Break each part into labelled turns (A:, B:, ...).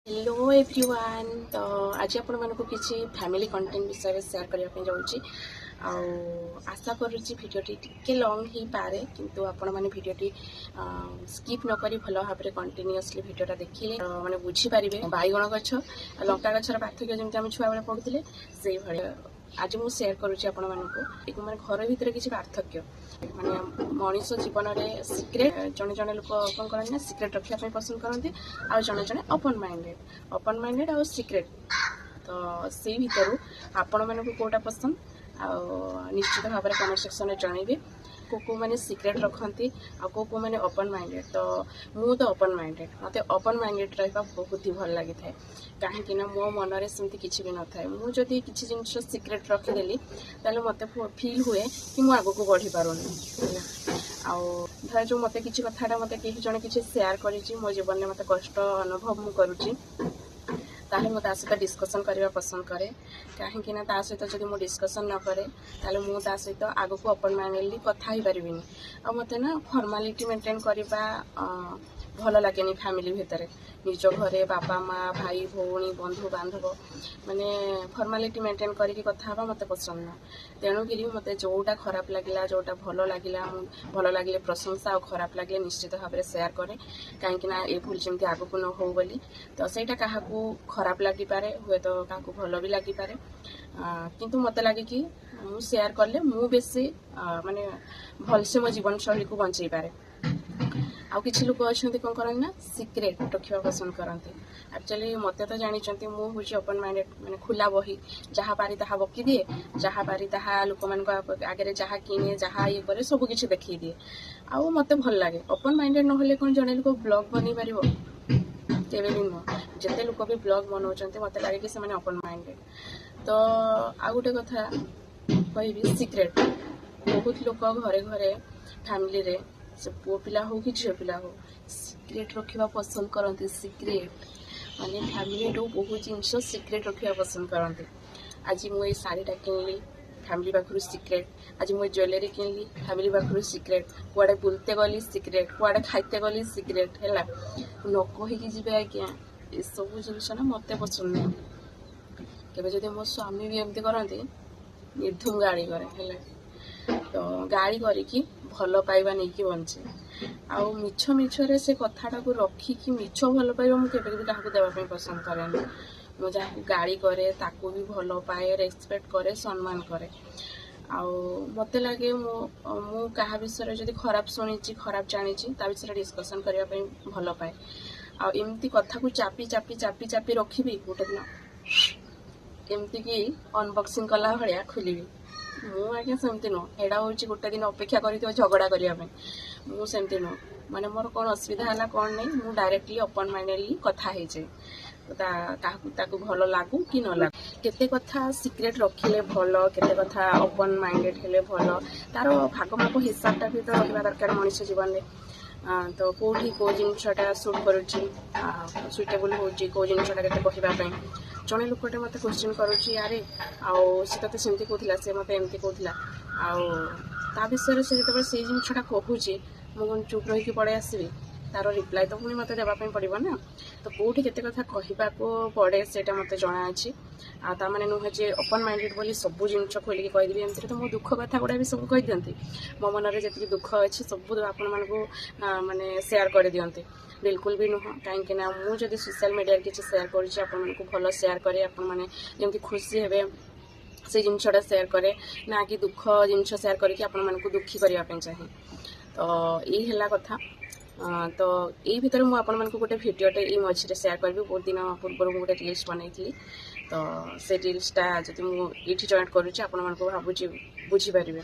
A: Hello everyone. तो आज आपण मानक किसी फैमिली कंटेंट विषय में शेयर करने जाऊँगी। आशा करुच्ची भिडटी टिके लंग ही पारे किंतु आपण मैंने भिडटी स्किप न करी भल भाव में कंटिन्यूअसली भिडटा देखिले माने बुझी पारे बैगण गछ लंका गछर पार्थक्य जमी आम छुआ बेले पढ़ुले से भाया आज मुझे शेयर करुच्ची आपण मानक माने घर भितर किसी पार्थक्य माने मनीष जीवन में सिक्रेट जड़े जड़े लोक कौन करते सिक्रेट रखापी पसंद करते आउ जड़े जड़े ओपन माइंडेड आउ सिक्रेट। तो से भितर आपण मानक कोटा पसंद निश्चित भाव में कमेंट सेक्शन में जनइबे को मैंने सिक्रेट रखती को मैंने ओपन माइंडेड। तो मु तो ओपन माइंडेड मत ओपन माइंडेड रहा बहुत ही भल लगी था कहीं मो मनरे सेमती किसी भी न था मुझे किसी जिन सिक्रेट रखिदेली मत फिल हुए कि मुझे आग को बढ़ी पारूनी धर जो मत कि कथा मत कहीं जड़े किसी सेयार कर मो जीवन में मत कष्ट अनुभव मु करुच्ची ताले मो ता सहित डिस्कसन करने पसंद करे कहीं सहित जब मुझे डिस्कसन न करे ताले मु ता सहित आग को ओपन माइंडेडली कथा ही पारिबिनी आ मते ना फॉर्मालिटी मेंटेन करबा भल लगे फैमिली भितर निज घरे बापा माँ भाई भौणी बंधु बांधव माने फॉर्मालिटी मेंटेन करके कथा मत पसंद न तेणुकि मत जोटा खराब लगे जोटा भल लगे प्रशंसा और खराब लगे निश्चित भाव में शेयर करे कहीं ये भूल जमी आग को न हो बोली। तो सहीटा क्या खराब लगी पारे हुए तो क्या भल भी लगी पारे किंतु मत लगे कि मु शेयर कले मु बेसी माने भलसे मो जीवन शैली को बंचई पारे। आउ किसी लोक अच्छा कौन करते ना सिक्रेट रखा पसंद करते एक्चुअली मत तो जानते मुझे ओपन माइंडेड मैंने खुला बही जहाँ पारी ताहा बकी दिए जहाँ पारी ताहा लोक मान आगे जहाँ किने जहाँ ये करे सब किसी देखी दिए आउ मत भल लगे। ओपन माइंडेड ना कौन जड़े लोक ब्लॉग बन पार केवे भी नुह जिते लोक भी ब्लॉग बनाते मत लगे कि से ओपन माइंडेड। तो आ गोटे कथा कहि सिक्रेट बहुत लोक घरे घरे फैमिली रे से पुओ पिला हो कि झील पिला हो सिक्रेट रखा पसंद करते सिक्रेट माने फैमिली बहुत जिनस सिक्रेट रखा पसंद करते। आज मुझे शाढ़ीटा किनली फैमिली पाखु सिक्रेट आज मुझे ज्वेलरी किनली फैमिली पाखु सिक्रेट कुआड़े बुलते गली सिक्रेट कुआड़े खाइते गली सिक्रेट है न कहीकि जी आज्ञा ये सब जिनस ना मत पसंद नहीं केवे जब मो स्वामी भी एमती करते निर्धूम गाड़ी करे तो गाड़ी करी भल पाइबा नहीं कि बंचे आउ मिछ मिछरे से कथाटा को रखिकी मिछ भल पाइबा मुझे भी क्या देवाई पसंद करें मु जहाँ गाड़ी करे ताकू भी भल पाए रेस्पेक्ट करे सम्मान करे आउ मत लगे मु क्या विषय जब खराब शुणी खराब जानी विषय डिस्कसन करने भल पाए आमती कथा को चापी चापी चापी चापी रखी गोटे दिन एमती कि अनबक्सिंग कला भाया खोलि मुझे सेमती नुह एटा हूँ गोटे दिन अपेक्षा कर झगड़ा करने मुझे नुह माने मोर कौन असुविधा है कौन नहीं मुझे डायरेक्टली ओपन माइंडेडली कथा हो जाए भल लागू कि न लागू केते कथा सिक्रेट रखिले भल केते कथा ओपन माइंडेड हेले भल तार भाग माप हिसाबटा भी तो रहा दरकार मनुष्य जीवन में। तो कौटी कौ जिनटा सुट करुच्ची सुइटेबल हो कौ जिनटा के कहवाई जड़े लोकटे मत क्वेश्चन करुच्ची यारे आउ सी तो सेमती कहला से मत एमती कहला आ विषय से जो से जिनटा कहूँ मुझे चुप रही पड़े आसबि तार रिप्लाई तो पुणी मत देवाई पड़ो ना। तो कौटी केते कथा कहवाको पड़े से मत जना अच्छी आने नुहे जे ओपन माइंडेड बोली सब जिन खोलिकी कहीदेवी एमती तो मो दुख कथा गुड़ा भी सब कही दिखती मो मन में जी दुख अच्छी सब आपण मानू माने शेयर कर दिखते बिल्कुल भी नुह कहीं मुझे सोशल मीडिया किसी शेयर कर भल शेयर करे जमी खुशी हे से जिनटा शेयर करे ना कि दुख जिन शेयर करके दुखी करने चाहे। तो यही है कथा। तो यही भितर मुझे गोटे भिडटे ये मझे शेयर करी बहुत दिन पूर्व गोटे रिल्स बनई तो से रिल्सटा जब मुझे जॉइंट करुच्ची भावुँ बुझीपारे।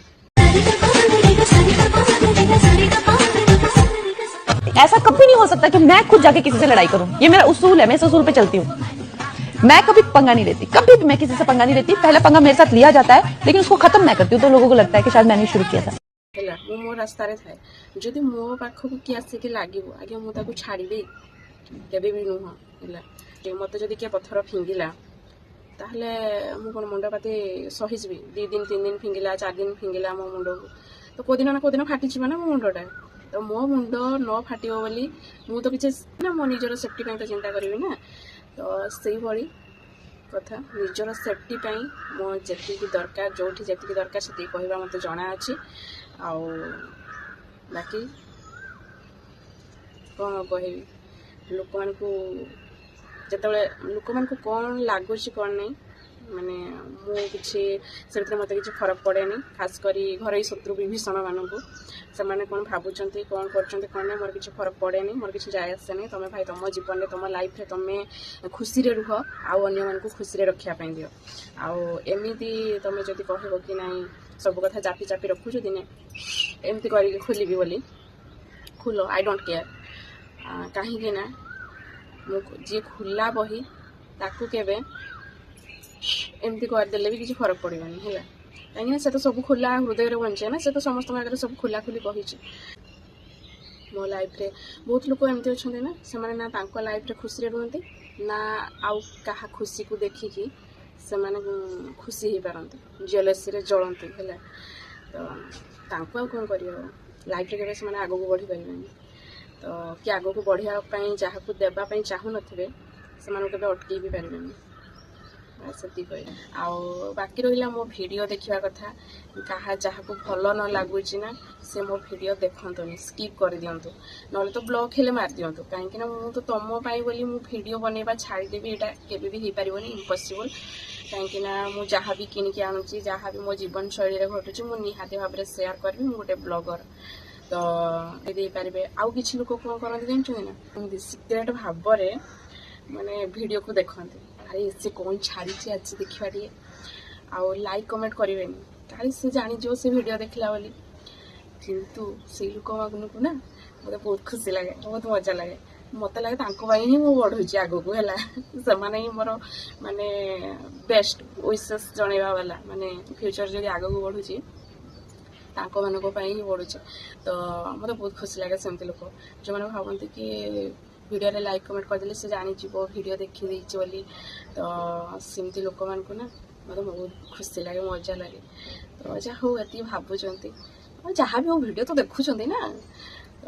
B: ऐसा कभी नहीं हो सकता कि मैं खुद जाके किसी से लड़ाई करूं, ये मेरा उसूल है, मैं इस उसूल पे चलती हूँ। मैं कभी पंगा नहीं लेती, कभी भी मैं किसी से पंगा नहीं लेती। पहला पंगा मेरे साथ लिया जाता है लेकिन उसको खत्म मैं करती हूँ तो लोगों को लगता है कि शायद मैंने शुरू किया था।
A: मो रास्ता थाए जदि मो पाखक किए आसिक लगे आगे मुझे छाड़दे केवे भी नुह मत जदि किए पत्थर फिंगिला ताहले मु कौन मुंड पाती सहीजी 2 दिन 3 दिन फिंगिला 4 दिन फिंगिला मो मुंड को तो कौदिन ना कौदिन फाटी ना मो मुंडटा तो मो मुंड न फाट बोली मु तो किसी ना मो निजर सेफ्टी तो चिंता करी ना तो ସେଇଭଳି କଥା ନିଜର ସେଫ୍ଟି ପାଇଁ ମୁଁ ଯେତିକି ଦରକାର ଯେଉଁଠି ଯେତିକି ଦରକାର ସେତିକି କହିବା ମୋତେ ଜଣା ଅଛି। ଆଉ ବାକି କ'ଣ କହିବି ଲୋକମାନଙ୍କୁ ଯେତେବେଳେ ଲୋକମାନଙ୍କୁ କ'ଣ ଲାଗୁଛି କ'ଣ ନାହିଁ ମାନେ ମୁଁ କିଛି ସେଥିରେ ମୋତେ କିଛି ଫରକ ପଡ଼େନି। ଖାସ କରି ଘରୋଇ ଶତ୍ରୁ ବିଭୀଷଣମାନଙ୍କୁ ସେମାନେ କ'ଣ ଭାବୁଛନ୍ତି କ'ଣ କରୁଛନ୍ତି କ'ଣ ନାହିଁ ମୋର କିଛି ଫରକ ପଡ଼େନି, ମୋର କିଛି ଯାଏ ଆସେନି। ତୁମେ ଭାଇ ତୁମ ଜୀବନରେ ତୁମ ଲାଇଫ୍ରେ ତୁମେ ଖୁସିରେ ରୁହ ଆଉ ଅନ୍ୟମାନଙ୍କୁ ଖୁସିରେ ରଖିବା ପାଇଁ ଦିଅ। ଆଉ ଏମିତି ତୁମେ ଯଦି କହିବ କି ନାହିଁ ସବୁ କଥା ଚାପି ଚାପି ରଖୁଛୁ ଦିନେ ଏମିତି କରିକି ଖୋଲିବି ବୋଲି ଖୋଲ, ଆଇ ଡୋଣ୍ଟ କେୟାର। କାହିଁକି ନା ମୁଁ ଯିଏ ଖୋଲା ବହି ତାକୁ କେବେ ଏମିତି କରିଦେଲେ ବି କିଛି ଫରକ ପଡ଼ିବନି ହେଲା। କାହିଁକିନା ସେ ତ ସବୁ ଖୋଲା ହୃଦୟରେ ବଞ୍ଚେ ନା, ସେ ତ ସମସ୍ତଙ୍କ ଆଗରେ ସବୁ ଖୋଲାଖୋଲି କହିଛି। ମୋ ଲାଇଫ୍ରେ ବହୁତ ଲୋକ ଏମିତି ଅଛନ୍ତି ନା ସେମାନେ ନା ତାଙ୍କ ଲାଇଫ୍ରେ ଖୁସିରେ ରୁହନ୍ତି ନା ଆଉ କାହା ଖୁସିକୁ ଦେଖିକି ସେମାନେ ଖୁସି ହେଇପାରନ୍ତି, ଜେଲସିରେ ଜଳନ୍ତି ହେଲା। ତ ତାଙ୍କୁ ଆଉ କ'ଣ କରିହେବ, ଲାଇଫ୍ରେ କେବେ ସେମାନେ ଆଗକୁ ବଢ଼ିପାରିବେନି। ତ କି ଆଗକୁ ବଢ଼ିବା ପାଇଁ ଯାହାକୁ ଦେବା ପାଇଁ ଚାହୁଁନଥିବେ ସେମାନଙ୍କୁ କେବେ ଅଟକେଇ ବି ପାରିବେନି। ସେତିକି କହିଲେ ଆଉ ବାକି ରହିଲା ମୋ ଭିଡ଼ିଓ ଦେଖିବା କଥା। ଯାହାକୁ ଭଲ ନ ଲାଗୁଛି ନା ସେ ମୋ ଭିଡ଼ିଓ ଦେଖନ୍ତୁନି, ସ୍କିପ୍ କରିଦିଅନ୍ତୁ, ନହେଲେ ତ ବ୍ଲକ୍ ହେଲେ ମାରିଦିଅନ୍ତୁ। କାହିଁକିନା ମୁଁ ତ ତୁମ ପାଇଁ ବୋଲି ମୁଁ ଭିଡ଼ିଓ ବନେଇବା ଛାଡ଼ିଦେବି ଏଇଟା କେବେ ବି ହେଇପାରିବନି, ଇମ୍ପସିବଲ୍। କାହିଁକିନା ମୁଁ ଯାହା ବି କିଣିକି ଆଣୁଛି ଯାହା ବି ମୋ ଜୀବନଶୈଳୀରେ ଘଟୁଛି ମୁଁ ନିହାତି ଭାବରେ ସେୟାର କରିବି। ମୁଁ ଗୋଟେ ବ୍ଲଗର ତ ଦେଇପାରିବେ। ଆଉ କିଛି ଲୋକ କ'ଣ କରନ୍ତି ଜାଣିଛନ୍ତି ନା ଏମିତି ସିକ୍ରେଟ୍ ଭାବରେ ମାନେ ଭିଡ଼ିଓକୁ ଦେଖନ୍ତି, ଆରେ ସେ କ'ଣ ଛାଡ଼ିଛି ଆଜି ଦେଖିବା ଟିକେ, ଆଉ ଲାଇକ୍ କମେଣ୍ଟ କରିବେନି କାଳେ ସେ ଜାଣିଯିବ ସେ ଭିଡ଼ିଓ ଦେଖିଲା ବୋଲି। କିନ୍ତୁ ସେଇ ଲୋକମାନଙ୍କୁ ନା ମୋତେ ବହୁତ ଖୁସି ଲାଗେ, ବହୁତ ମଜା ଲାଗେ। ମୋତେ ଲାଗେ ତାଙ୍କ ପାଇଁ ହିଁ ମୁଁ ବଢ଼ୁଛି ଆଗକୁ ହେଲା। ସେମାନେ ହିଁ ମୋର ମାନେ ବେଷ୍ଟ ୱିଶେସ୍ ଜଣେଇବା ବାଲା, ମାନେ ଫ୍ୟୁଚର୍ ଯଦି ଆଗକୁ ବଢ଼ୁଛି ତାଙ୍କମାନଙ୍କ ପାଇଁ ହିଁ ବଢ଼ୁଛି। ତ ମୋତେ ବହୁତ ଖୁସି ଲାଗେ ସେମିତି ଲୋକ ଯେଉଁମାନେ ଭାବନ୍ତି କି ଭିଡ଼ିଓରେ ଲାଇକ୍ କମେଣ୍ଟ କରିଦେଲେ ସେ ଜାଣିଯିବ ଭିଡ଼ିଓ ଦେଖିଦେଇଛି ବୋଲି। ତ ସେମିତି ଲୋକମାନଙ୍କୁ ନା ମୋତେ ବହୁତ ଖୁସି ଲାଗେ, ମଜା ଲାଗେ। ତ ଯାହା ହଉ ଏତିକି ଭାବୁଛନ୍ତି ଆଉ ଯାହା ବି ହଉ ଭିଡ଼ିଓ ତ ଦେଖୁଛନ୍ତି ନା। ତ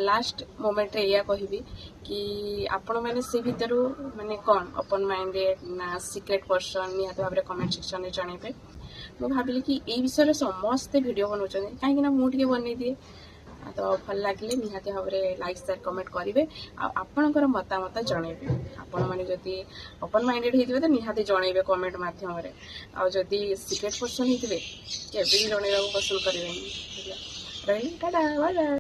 A: ଲାଷ୍ଟ ମୋମେଣ୍ଟରେ ଏଇଆ କହିବି କି ଆପଣମାନେ ସେ ଭିତରୁ ମାନେ କ'ଣ ଓପନ୍ ମାଇଣ୍ଡେଡ଼ ନା ସିକ୍ରେଟ୍ ପର୍ସନ୍ ନିହାତି ଭାବରେ କମେଣ୍ଟ ସେକ୍ସନରେ ଜଣାଇବେ। ମୁଁ ଭାବିଲି କି ଏଇ ବିଷୟରେ ସମସ୍ତେ ଭିଡ଼ିଓ ବନାଉଛନ୍ତି କାହିଁକିନା ମୁଁ ଟିକେ ବନେଇଦିଏ। ତ ଭଲ ଲାଗିଲେ ନିହାତି ଭାବରେ ଲାଇକ୍ ସେୟାର କମେଣ୍ଟ କରିବେ ଆଉ ଆପଣଙ୍କର ମତାମତ ଜଣାଇବେ। ଆପଣମାନେ ଯଦି ଓପନ୍ ମାଇଣ୍ଡେଡ଼ ହେଇଥିବେ ତ ନିହାତି ଜଣାଇବେ କମେଣ୍ଟ ମାଧ୍ୟମରେ, ଆଉ ଯଦି ସିକ୍ରେଟ୍ ପର୍ସନ୍ ହେଇଥିବେ କେବେ ବି ଜଣାଇବାକୁ ପସନ୍ଦ କରିବେନି। ରହିଲି, ଟାଟା ବାଏ ବାଏ।